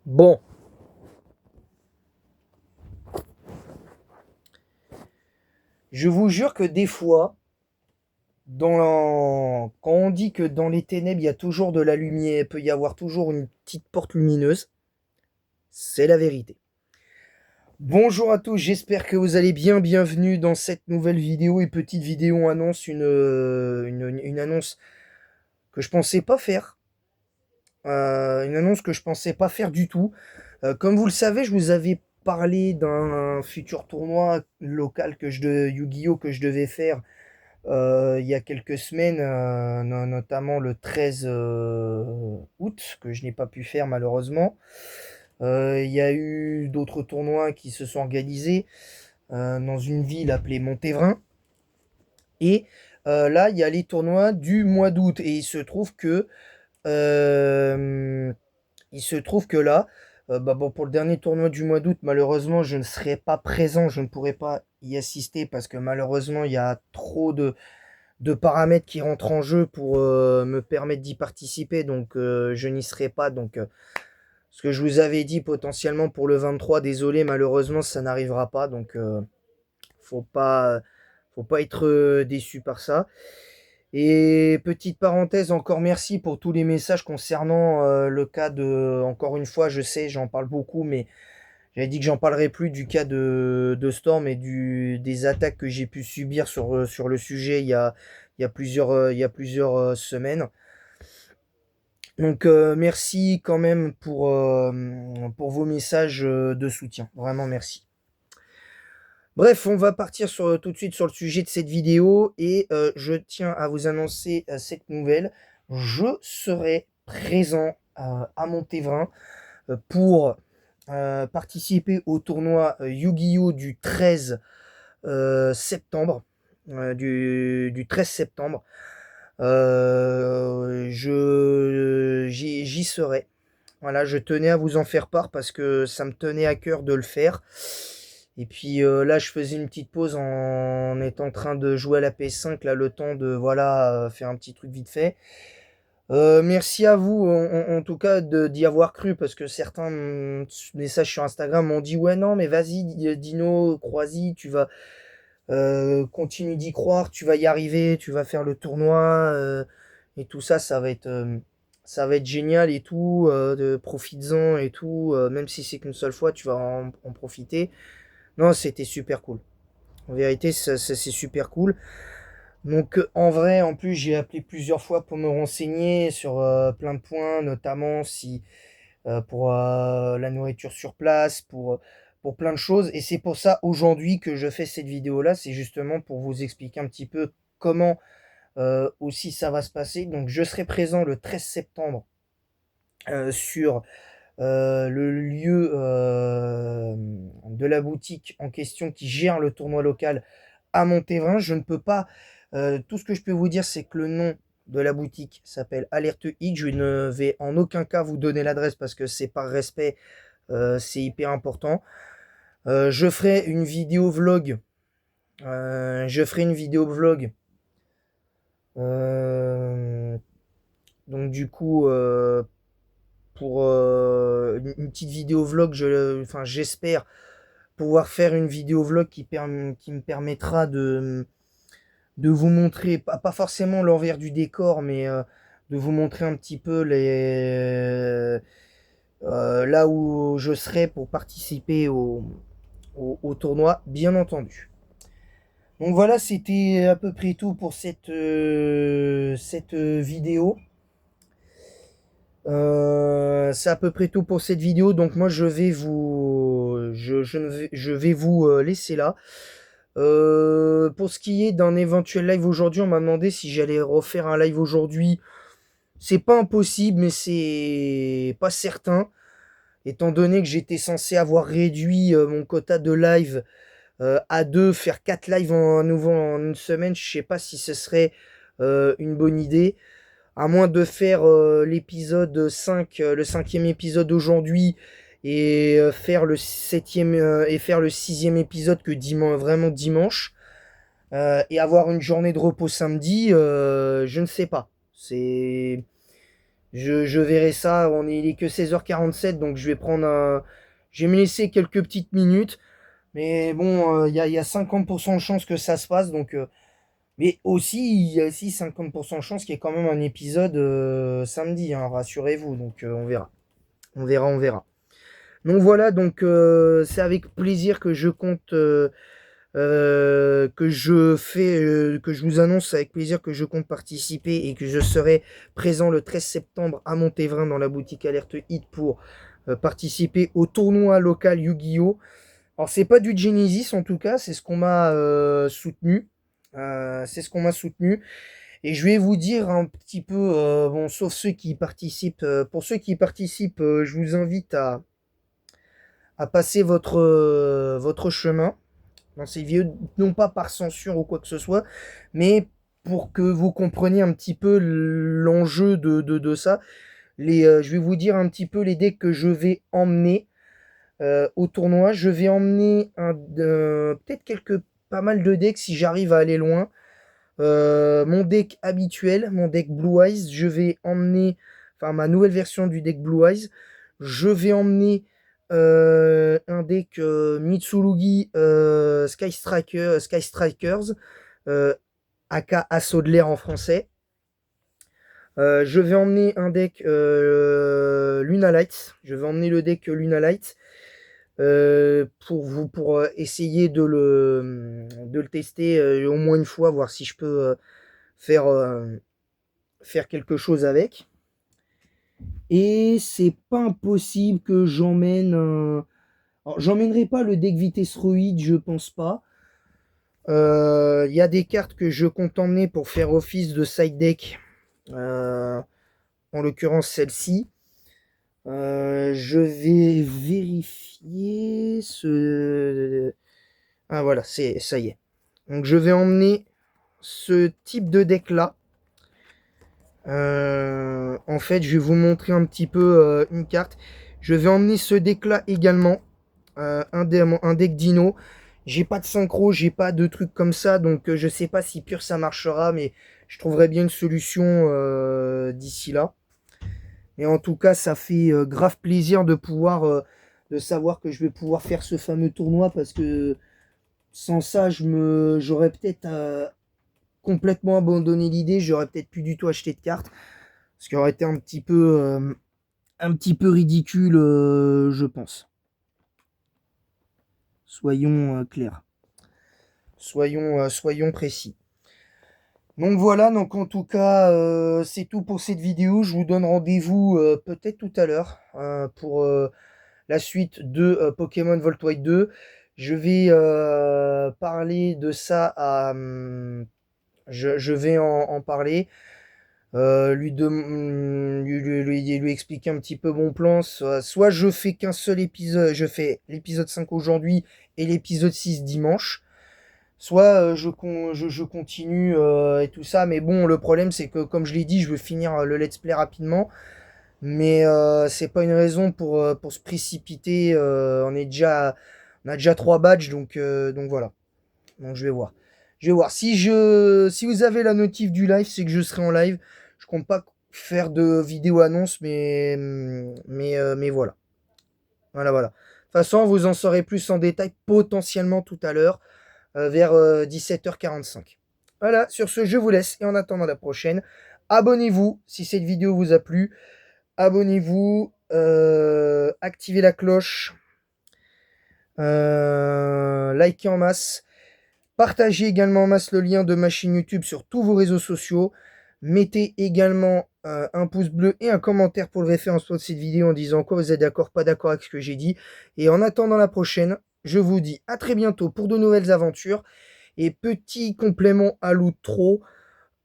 Bon, je vous jure que des fois, quand on dit que dans les ténèbres, il y a toujours de la lumière, il peut y avoir toujours une petite porte lumineuse, c'est la vérité. Bonjour à tous, j'espère que vous allez bien. Bienvenue dans cette nouvelle vidéo et petite vidéo annonce une annonce que je pensais pas faire. Une annonce que je pensais pas faire du tout. Comme vous le savez, je vous avais parlé d'un futur tournoi local de Yu-Gi-Oh que je devais faire il y a quelques semaines, notamment le 13 août, que je n'ai pas pu faire malheureusement. Il y a eu d'autres tournois qui se sont organisés dans une ville appelée Montévrain. Et là, il y a les tournois du mois d'août. Et euh, il se trouve que là, bon, pour le dernier tournoi du mois d'août, malheureusement, je ne serai pas présent, je ne pourrai pas y assister parce que malheureusement, il y a trop de paramètres qui rentrent en jeu pour me permettre d'y participer. Donc, je n'y serai pas. Donc, ce que je vous avais dit potentiellement pour le 23, désolé, malheureusement, ça n'arrivera pas. Donc, faut pas, faut pas être déçu par ça. Et petite parenthèse, encore merci pour tous les messages concernant le cas de, encore une fois, je sais, j'en parle beaucoup, mais j'avais dit que j'en parlerai plus du cas de Storm et des attaques que j'ai pu subir sur le sujet il y a plusieurs semaines. Donc merci quand même pour vos messages de soutien. Vraiment merci. Bref, on va partir tout de suite sur le sujet de cette vidéo et je tiens à vous annoncer cette nouvelle. Je serai présent à Montévrain pour participer au tournoi Yu-Gi-Oh du 13 septembre. Du 13 septembre. J'y serai. Voilà, je tenais à vous en faire part parce que ça me tenait à cœur de le faire. Et puis là, je faisais une petite pause en étant en train de jouer à la PS5, là, le temps de voilà faire un petit truc vite fait. Merci à vous, en tout cas, d'y avoir cru, parce que certains messages sur Instagram m'ont dit ouais non, mais vas-y, Dino, crois-y, tu vas continue d'y croire, tu vas y arriver, tu vas faire le tournoi et tout ça, ça va être génial et tout, profites-en et tout, même si c'est qu'une seule fois, tu vas en profiter. Non, c'était super cool. En vérité, c'est super cool. Donc en vrai, en plus, j'ai appelé plusieurs fois pour me renseigner sur plein de points, notamment si pour la nourriture sur place, pour plein de choses. Et c'est pour ça aujourd'hui que je fais cette vidéo-là, c'est justement pour vous expliquer un petit peu comment aussi ça va se passer. Donc je serai présent le 13 septembre sur le lieu de la boutique en question qui gère le tournoi local à Montévrain. Je ne peux pas. Tout ce que je peux vous dire, c'est que le nom de la boutique s'appelle Alerte X. Je ne vais en aucun cas vous donner l'adresse parce que c'est par respect, c'est hyper important. Je ferai une vidéo vlog. Je ferai une vidéo vlog. Euh, donc du coup, pour une petite vidéo vlog, enfin, j'espère pouvoir faire une vidéo vlog qui me permettra de vous montrer, pas forcément l'envers du décor, mais de vous montrer un petit peu là où je serai pour participer au tournoi, bien entendu. Donc voilà, c'était à peu près tout pour cette vidéo. C'est à peu près tout pour cette vidéo. Donc moi je vais vous laisser là. Pour ce qui est d'un éventuel live aujourd'hui, on m'a demandé si j'allais refaire un live aujourd'hui. C'est pas impossible, mais c'est pas certain. Étant donné que j'étais censé avoir réduit mon quota de live à 2, faire 4 lives à nouveau en une semaine, je sais pas si ce serait une bonne idée. À moins de faire l'épisode 5, le cinquième épisode aujourd'hui et faire le septième et faire le sixième épisode que vraiment dimanche et avoir une journée de repos samedi, je ne sais pas. Je verrai ça. Il est que 16h47, donc je vais je vais me laisser quelques petites minutes. Mais bon, il y a 50% de chances que ça se passe. Mais aussi, il y a aussi 50% de chances qu'il y ait quand même un épisode samedi, hein, rassurez-vous. On verra. On verra, on verra. Donc voilà, c'est avec plaisir que je compte, que je vous annonce avec plaisir que je compte participer et que je serai présent le 13 septembre à Montévrain dans la boutique Alerte Hit pour participer au tournoi local Yu-Gi-Oh! Alors c'est pas du Genesis en tout cas, c'est ce qu'on m'a soutenu. C'est ce qu'on m'a soutenu. Et je vais vous dire un petit peu, bon, sauf ceux qui participent, pour ceux qui participent, je vous invite à passer votre chemin dans ces vieux, non pas par censure ou quoi que ce soit, mais pour que vous compreniez un petit peu l'enjeu de ça. Je vais vous dire un petit peu les decks que je vais emmener au tournoi. Je vais emmener peut-être pas mal de decks si j'arrive à aller loin. Mon deck habituel, mon deck Blue Eyes, je vais emmener, enfin ma nouvelle version du deck Blue Eyes, je vais emmener un deck Mitsurugi Sky Strikers, aka Assaut de l'air en français. Je vais emmener un deck Luna Light, je vais emmener le deck Luna Light pour essayer de le tester au moins une fois, voir si je peux faire, faire quelque chose avec. Et c'est pas impossible que j'emmène un... Alors, j'emmènerai pas le deck Vitesse Ruide, je pense pas. Il y a des cartes que je compte emmener pour faire office de side deck. En l'occurrence celle-ci. Je vais vérifier ce... Ah voilà, ça y est. Donc je vais emmener ce type de deck là. En fait, je vais vous montrer un petit peu une carte. Je vais emmener ce deck là également. Un deck dino. J'ai pas de synchro, j'ai pas de trucs comme ça. Donc je sais pas si pur ça marchera. Mais je trouverai bien une solution d'ici là. Et en tout cas, ça fait grave plaisir de savoir que je vais pouvoir faire ce fameux tournoi. Parce que sans ça, j'aurais peut-être complètement abandonné l'idée. J'aurais peut-être plus du tout acheté de cartes. Ce qui aurait été un petit peu ridicule, je pense. Soyons clairs. Soyons précis. Donc voilà, donc en tout cas, c'est tout pour cette vidéo. Je vous donne rendez-vous peut-être tout à l'heure pour la suite de Pokémon Volt White 2. Je vais parler de ça je vais en parler. Lui expliquer un petit peu mon plan. Soit je fais qu'un seul épisode, je fais l'épisode 5 aujourd'hui et l'épisode 6 dimanche. Soit je continue et tout ça. Mais bon, le problème c'est que comme je l'ai dit, je veux finir le let's play rapidement. Mais c'est pas une raison pour se précipiter. On a déjà 3 badges, donc voilà. Donc je vais voir. Je vais voir. Si vous avez la notif du live, c'est que je serai en live. Je compte pas faire de vidéo annonce, mais voilà. Voilà, voilà. De toute façon, vous en saurez plus en détail potentiellement tout à l'heure, vers 17h45. Voilà, sur ce, je vous laisse. Et en attendant la prochaine, abonnez-vous si cette vidéo vous a plu. Abonnez-vous, activez la cloche, likez en masse. Partagez également en masse le lien de ma chaîne YouTube sur tous vos réseaux sociaux. Mettez également un pouce bleu et un commentaire pour le référencement de cette vidéo en disant quoi vous êtes d'accord, pas d'accord avec ce que j'ai dit. Et en attendant la prochaine, je vous dis à très bientôt pour de nouvelles aventures. Et petit complément à l'outro,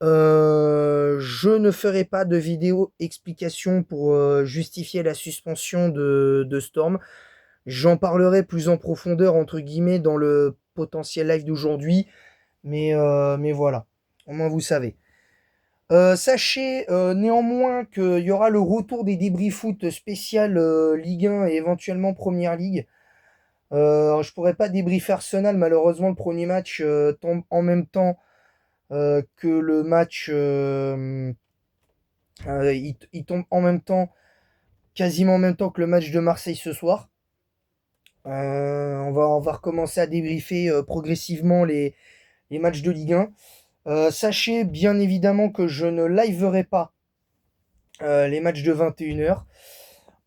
je ne ferai pas de vidéo explication pour justifier la suspension de Storm. J'en parlerai plus en profondeur, entre guillemets, dans le potentiel live d'aujourd'hui. Mais voilà, au moins vous savez. Sachez néanmoins qu'il y aura le retour des débris foot spécial Ligue 1 et éventuellement Première Ligue. Je pourrais pas débriefer Arsenal, malheureusement le premier match tombe en même temps que le match Il tombe en même temps, quasiment en même temps que le match de Marseille ce soir. On va recommencer à débriefer progressivement les matchs de Ligue 1. Sachez bien évidemment que je ne liverai pas les matchs de 21h.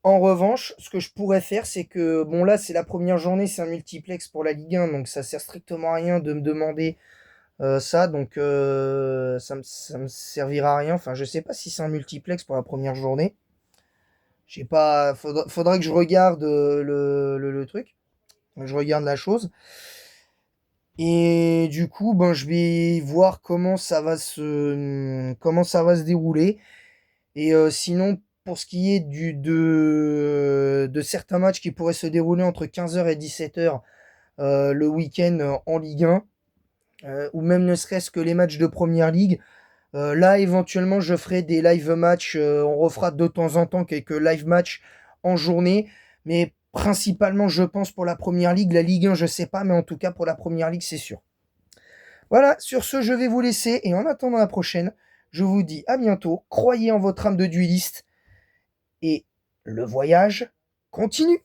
En revanche, ce que je pourrais faire, c'est que, bon là c'est la première journée, c'est un multiplex pour la Ligue 1, donc ça sert strictement à rien de me demander ça, donc ça me servira à rien. Enfin, je sais pas si c'est un multiplex pour la première journée. Je sais pas, faudra que je regarde le truc, que je regarde la chose. Et du coup, ben, je vais voir comment ça va se dérouler. Et sinon, pour ce qui est de certains matchs qui pourraient se dérouler entre 15h et 17h le week-end en Ligue 1, ou même ne serait-ce que les matchs de Première Ligue, là, éventuellement, je ferai des live matchs. On refera de temps en temps quelques live matchs en journée. Mais principalement, je pense pour la Première Ligue. La Ligue 1, je sais pas. Mais en tout cas, pour la Première Ligue, c'est sûr. Voilà, sur ce, je vais vous laisser. Et en attendant la prochaine, je vous dis à bientôt. Croyez en votre âme de dueliste. Et le voyage continue.